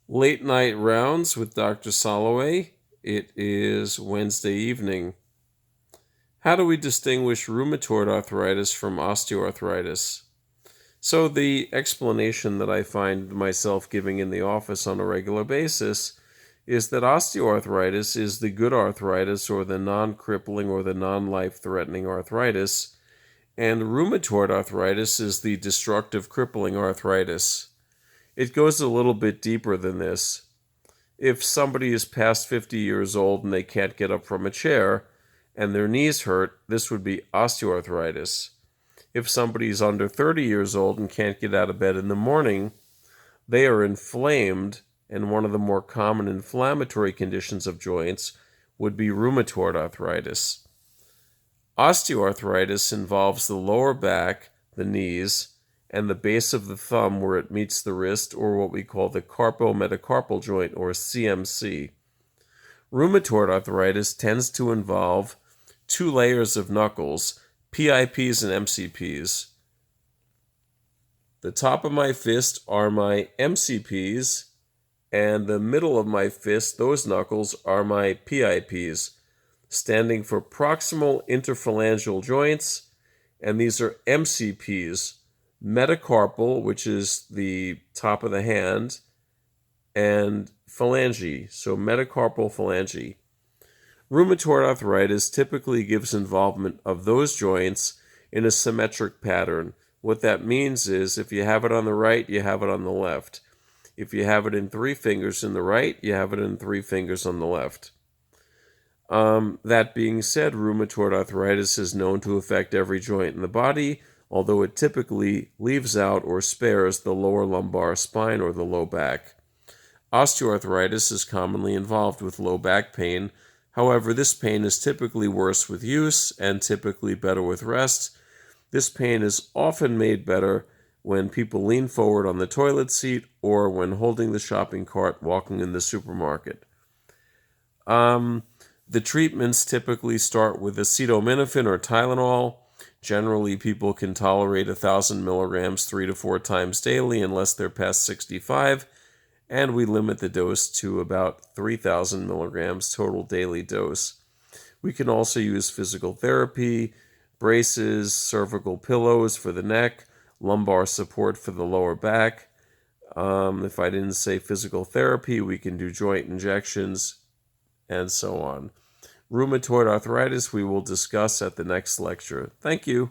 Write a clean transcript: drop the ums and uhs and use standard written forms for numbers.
Late night rounds with Dr. Soloway. It is Wednesday evening. How do we distinguish rheumatoid arthritis from osteoarthritis? So, the explanation that I find myself giving in the office on a regular basis is that osteoarthritis is the good arthritis, or the non-crippling or the non-life-threatening arthritis, and rheumatoid arthritis is the destructive, crippling arthritis. It goes a little bit deeper than this. If somebody is past 50 years old and they can't get up from a chair and their knees hurt, this would be osteoarthritis. If somebody is under 30 years old and can't get out of bed in the morning, they are inflamed, and one of the more common inflammatory conditions of joints would be rheumatoid arthritis. Osteoarthritis involves the lower back, the knees, and the base of the thumb where it meets the wrist, or what we call the carpometacarpal joint, or CMC. Rheumatoid arthritis tends to involve two layers of knuckles, PIPs and MCPs. The top of my fist are my MCPs, and the middle of my fist, those knuckles, are my PIPs, standing for proximal interphalangeal joints, and these are MCPs, metacarpal, which is the top of the hand, and phalange, so metacarpal phalange. Rheumatoid arthritis typically gives involvement of those joints in a symmetric pattern. What that means is if you have it on the right, you have it on the left. If you have it in 3 fingers in the right, you have it in 3 fingers on the left. That being said, rheumatoid arthritis is known to affect every joint in the body, although it typically leaves out or spares the lower lumbar spine or the low back. Osteoarthritis is commonly involved with low back pain. However, this pain is typically worse with use and typically better with rest. This pain is often made better when people lean forward on the toilet seat or when holding the shopping cart walking in the supermarket. The treatments typically start with acetaminophen or Tylenol. Generally, people can tolerate 1,000 milligrams 3 to 4 times daily unless they're past 65, and we limit the dose to about 3,000 milligrams total daily dose. We can also use physical therapy, braces, cervical pillows for the neck, lumbar support for the lower back. If I didn't say physical therapy, we can do joint injections, and so on. Rheumatoid arthritis we will discuss at the next lecture. Thank you.